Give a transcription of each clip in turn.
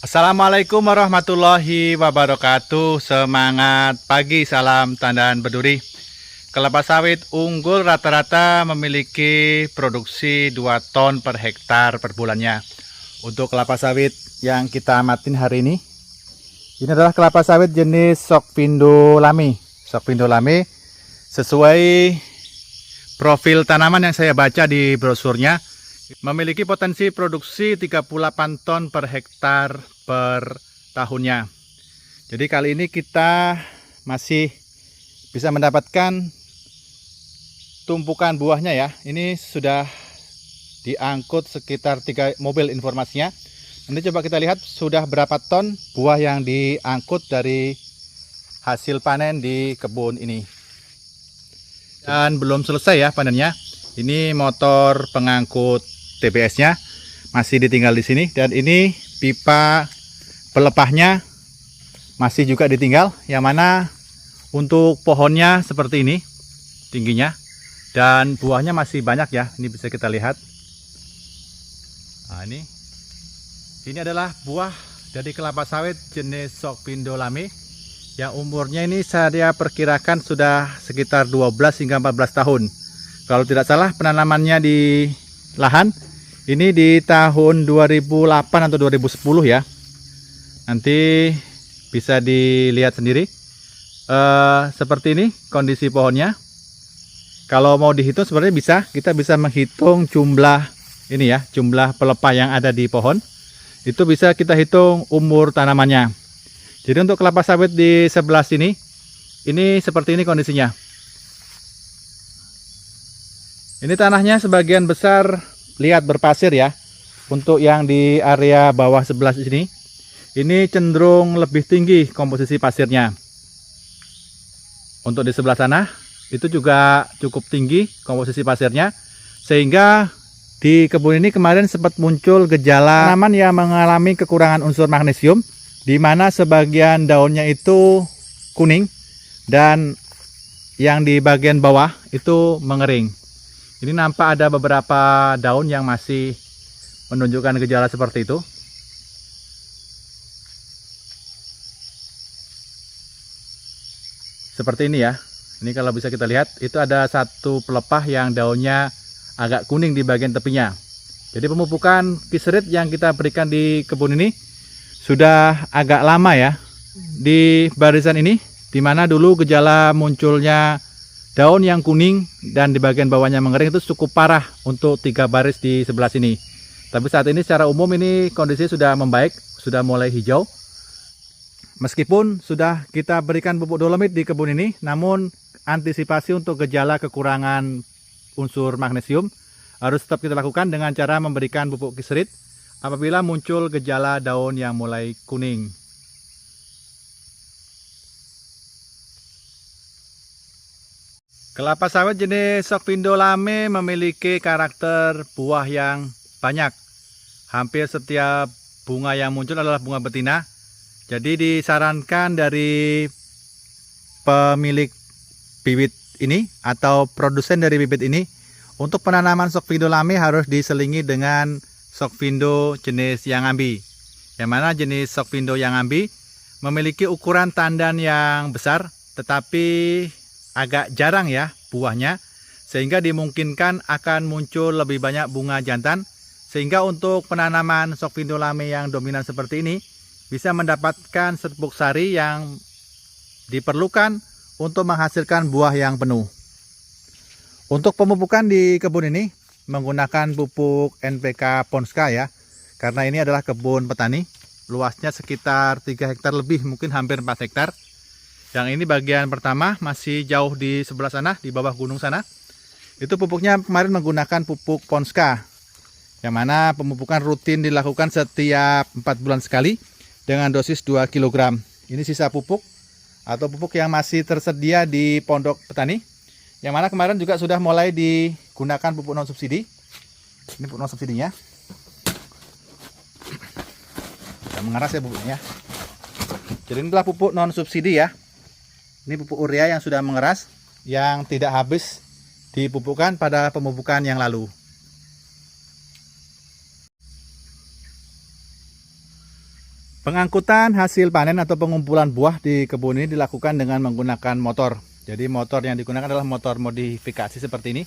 Assalamualaikum warahmatullahi wabarakatuh. Semangat pagi, salam tandan berduri. Kelapa sawit unggul rata-rata memiliki produksi 2 ton per hektar per bulannya. Untuk kelapa sawit yang kita amatin hari ini adalah kelapa sawit jenis Sokvindo Lami. Sokvindo Lami sesuai profil tanaman yang saya baca di brosurnya, memiliki potensi produksi 38 ton per hektar per tahunnya. Jadi kali ini kita masih bisa mendapatkan tumpukan buahnya ya. Ini sudah diangkut sekitar 3 mobil informasinya. Nanti coba kita lihat sudah berapa ton buah yang diangkut dari hasil panen di kebun ini. Dan belum selesai ya panennya. Ini motor pengangkut TBS-nya masih ditinggal di sini, dan ini pipa pelepahnya masih juga ditinggal, yang mana untuk pohonnya seperti ini tingginya, dan buahnya masih banyak ya. Ini bisa kita lihat. Nah, ini adalah buah dari kelapa sawit jenis Sokvindo Lami yang umurnya ini saya perkirakan sudah sekitar 12 hingga 14 tahun. Kalau tidak salah penanamannya di lahan ini di tahun 2008 atau 2010 ya. Nanti bisa dilihat sendiri. Seperti ini kondisi pohonnya. Kalau mau dihitung sebenarnya kita bisa menghitung jumlah ini ya, jumlah pelepah yang ada di pohon. Itu bisa kita hitung umur tanamannya. Jadi untuk kelapa sawit di sebelah sini, ini seperti ini kondisinya. Ini tanahnya sebagian besar lihat berpasir ya. Untuk yang di area bawah sebelah sini, ini cenderung lebih tinggi komposisi pasirnya. Untuk di sebelah sana, itu juga cukup tinggi komposisi pasirnya. Sehingga di kebun ini kemarin sempat muncul gejala tanaman yang mengalami kekurangan unsur magnesium, di mana sebagian daunnya itu kuning dan yang di bagian bawah itu mengering. Ini nampak ada beberapa daun yang masih menunjukkan gejala seperti itu. Seperti ini ya. Ini kalau bisa kita lihat, itu ada satu pelepah yang daunnya agak kuning di bagian tepinya. Jadi pemupukan kiserit yang kita berikan di kebun ini sudah agak lama ya. Di barisan ini, di mana dulu gejala munculnya daun yang kuning dan di bagian bawahnya mengering itu cukup parah untuk 3 baris di sebelah sini. Tapi saat ini secara umum ini kondisi sudah membaik, sudah mulai hijau. Meskipun sudah kita berikan pupuk dolomit di kebun ini, namun antisipasi untuk gejala kekurangan unsur magnesium harus tetap kita lakukan dengan cara memberikan pupuk kiserit apabila muncul gejala daun yang mulai kuning. Kelapa sawit jenis Sokvindo Lami memiliki karakter buah yang banyak. Hampir setiap bunga yang muncul adalah bunga betina. Jadi disarankan dari pemilik bibit ini atau produsen dari bibit ini, untuk penanaman Sokvindo Lami harus diselingi dengan Sokvindo jenis Yangambi. Yang mana jenis Sokvindo Yangambi memiliki ukuran tandan yang besar, tetapi agak jarang ya buahnya, sehingga dimungkinkan akan muncul lebih banyak bunga jantan, sehingga untuk penanaman Sokvindo Lami yang dominan seperti ini bisa mendapatkan serbuk sari yang diperlukan untuk menghasilkan buah yang penuh. Untuk pemupukan di kebun ini menggunakan pupuk NPK Ponska ya, karena ini adalah kebun petani, luasnya sekitar 3 hektar lebih, mungkin hampir 4 hektar. Yang ini bagian pertama masih jauh di sebelah sana, di bawah gunung sana. Itu pupuknya kemarin menggunakan pupuk Ponska, yang mana pemupukan rutin dilakukan setiap 4 bulan sekali dengan dosis 2 kg. Ini sisa pupuk atau pupuk yang masih tersedia di pondok petani, yang mana kemarin juga sudah mulai digunakan pupuk non subsidi. Ini pupuk non subsidinya. Sudah mengeras ya pupuknya. Jadi inilah pupuk non subsidi ya. Ini pupuk urea yang sudah mengeras, yang tidak habis dipupukkan pada pemupukan yang lalu. Pengangkutan hasil panen atau pengumpulan buah di kebun ini dilakukan dengan menggunakan motor. Jadi motor yang digunakan adalah motor modifikasi seperti ini.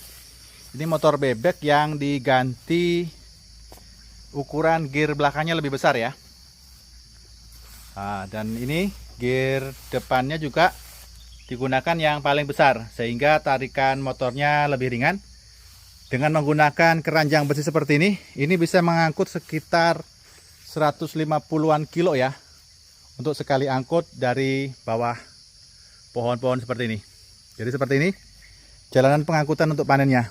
Ini motor bebek yang diganti ukuran gear belakangnya lebih besar ya. Nah, dan ini gear depannya juga digunakan yang paling besar sehingga tarikan motornya lebih ringan. Dengan menggunakan keranjang besi seperti ini bisa mengangkut sekitar 150-an kilo ya untuk sekali angkut dari bawah pohon-pohon seperti ini. Jadi seperti ini jalanan pengangkutan untuk panennya.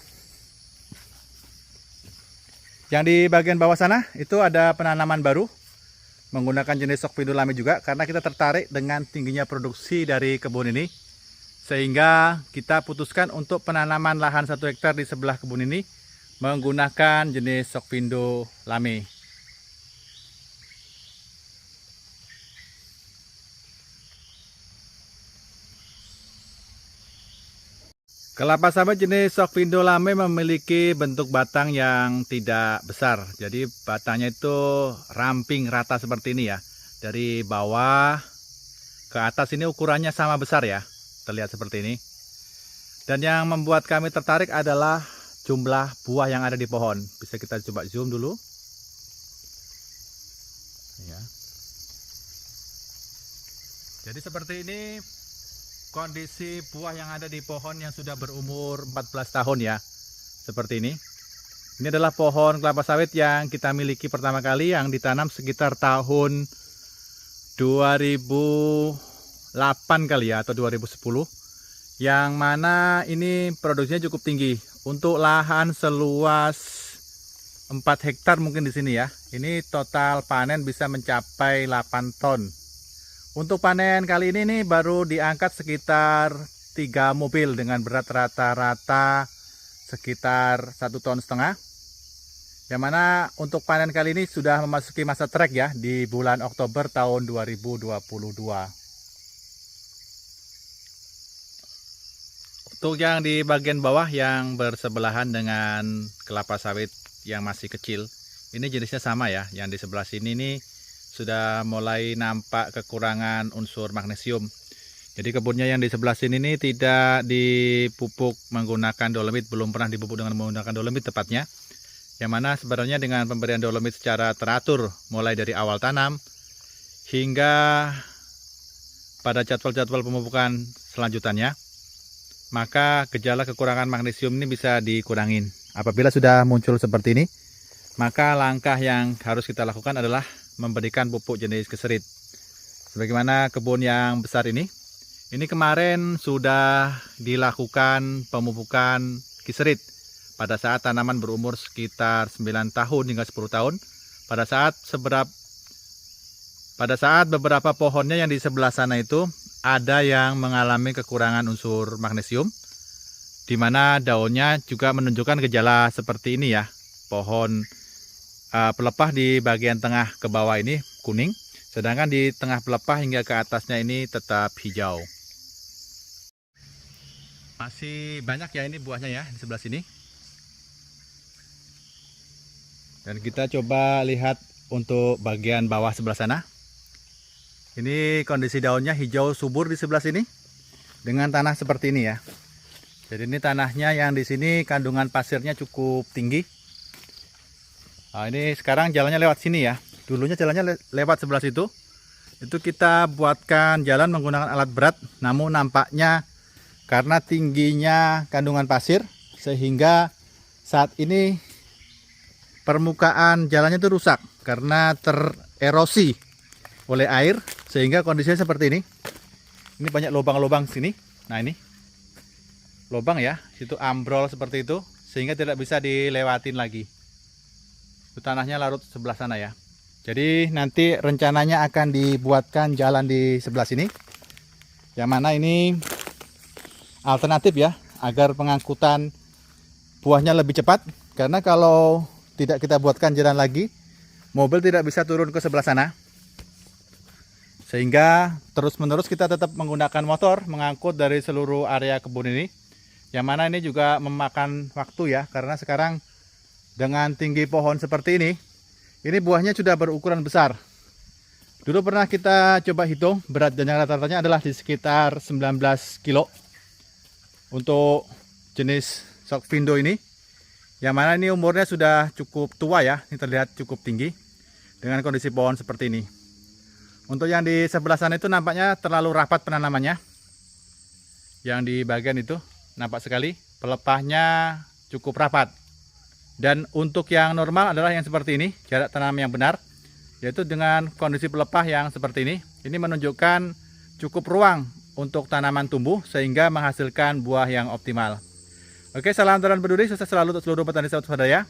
Yang di bagian bawah sana itu ada penanaman baru menggunakan jenis Sokvindo Lame juga, karena kita tertarik dengan tingginya produksi dari kebun ini sehingga kita putuskan untuk penanaman lahan 1 hektar di sebelah kebun ini menggunakan jenis Sokvindo Lame. Kelapa sawit jenis Sokvindo Lame memiliki bentuk batang yang tidak besar. Jadi batangnya itu ramping rata seperti ini ya. Dari bawah ke atas ini ukurannya sama besar ya. Terlihat seperti ini. Dan yang membuat kami tertarik adalah jumlah buah yang ada di pohon. Bisa kita coba zoom dulu. Ya. Jadi seperti ini kondisi buah yang ada di pohon yang sudah berumur 14 tahun ya. Seperti ini. Ini adalah pohon kelapa sawit yang kita miliki pertama kali, yang ditanam sekitar tahun 2008 kali ya, atau 2010. Yang mana ini produksinya cukup tinggi. Untuk lahan seluas 4 hektar mungkin di sini ya. Ini total panen bisa mencapai 8 ton. Untuk panen kali ini nih baru diangkat sekitar 3 mobil dengan berat rata-rata sekitar 1,5 ton. Yang mana untuk panen kali ini sudah memasuki masa trek ya di bulan Oktober tahun 2022. Untuk yang di bagian bawah yang bersebelahan dengan kelapa sawit yang masih kecil, ini jenisnya sama ya. Yang di sebelah sini nih sudah mulai nampak kekurangan unsur magnesium. Jadi kebunnya yang di sebelah sini nih tidak dipupuk menggunakan dolomit, belum pernah dipupuk dengan menggunakan dolomit tepatnya. Yang mana sebenarnya dengan pemberian dolomit secara teratur mulai dari awal tanam hingga pada jadwal-jadwal pemupukan selanjutannya, maka gejala kekurangan magnesium ini bisa dikurangin. Apabila sudah muncul seperti ini, maka langkah yang harus kita lakukan adalah memberikan pupuk jenis keserit. Sebagaimana kebun yang besar ini kemarin sudah dilakukan pemupukan kiserit pada saat tanaman berumur sekitar 9 tahun hingga 10 tahun. Pada saat beberapa pohonnya yang di sebelah sana itu ada yang mengalami kekurangan unsur magnesium, di mana daunnya juga menunjukkan gejala seperti ini ya. Pohon pelepah di bagian tengah ke bawah ini kuning, sedangkan di tengah pelepah hingga ke atasnya ini tetap hijau. Masih banyak ya ini buahnya ya di sebelah sini. Dan kita coba lihat untuk bagian bawah sebelah sana. Ini kondisi daunnya hijau subur di sebelah sini dengan tanah seperti ini ya. Jadi ini tanahnya yang di sini kandungan pasirnya cukup tinggi. Nah, ini sekarang jalannya lewat sini ya. Dulunya jalannya lewat sebelah situ. Itu kita buatkan jalan menggunakan alat berat. Namun nampaknya karena tingginya kandungan pasir, sehingga saat ini permukaan jalannya itu rusak karena tererosi oleh air, sehingga kondisinya seperti ini. Ini banyak lubang-lubang sini. Nah ini lubang ya, situ ambrol seperti itu, sehingga tidak bisa dilewatin lagi. Itu tanahnya larut sebelah sana ya. Jadi nanti rencananya akan dibuatkan jalan di sebelah sini, yang mana ini alternatif ya, agar pengangkutan buahnya lebih cepat. Karena kalau tidak kita buatkan jalan lagi, mobil tidak bisa turun ke sebelah sana, sehingga terus-menerus kita tetap menggunakan motor mengangkut dari seluruh area kebun ini. Yang mana ini juga memakan waktu ya, karena sekarang dengan tinggi pohon seperti ini buahnya sudah berukuran besar. Dulu pernah kita coba hitung berat dan yang rata-ratanya adalah di sekitar 19 kilo untuk jenis Shockvindo ini. Yang mana ini umurnya sudah cukup tua ya, ini terlihat cukup tinggi dengan kondisi pohon seperti ini. Untuk yang di sebelah sana itu nampaknya terlalu rapat penanamannya. Yang di bagian itu nampak sekali pelepahnya cukup rapat. Dan untuk yang normal adalah yang seperti ini, jarak tanam yang benar, yaitu dengan kondisi pelepah yang seperti ini. Ini menunjukkan cukup ruang untuk tanaman tumbuh sehingga menghasilkan buah yang optimal. Oke, salam tanam berduri, sukses selalu untuk seluruh petani swadaya.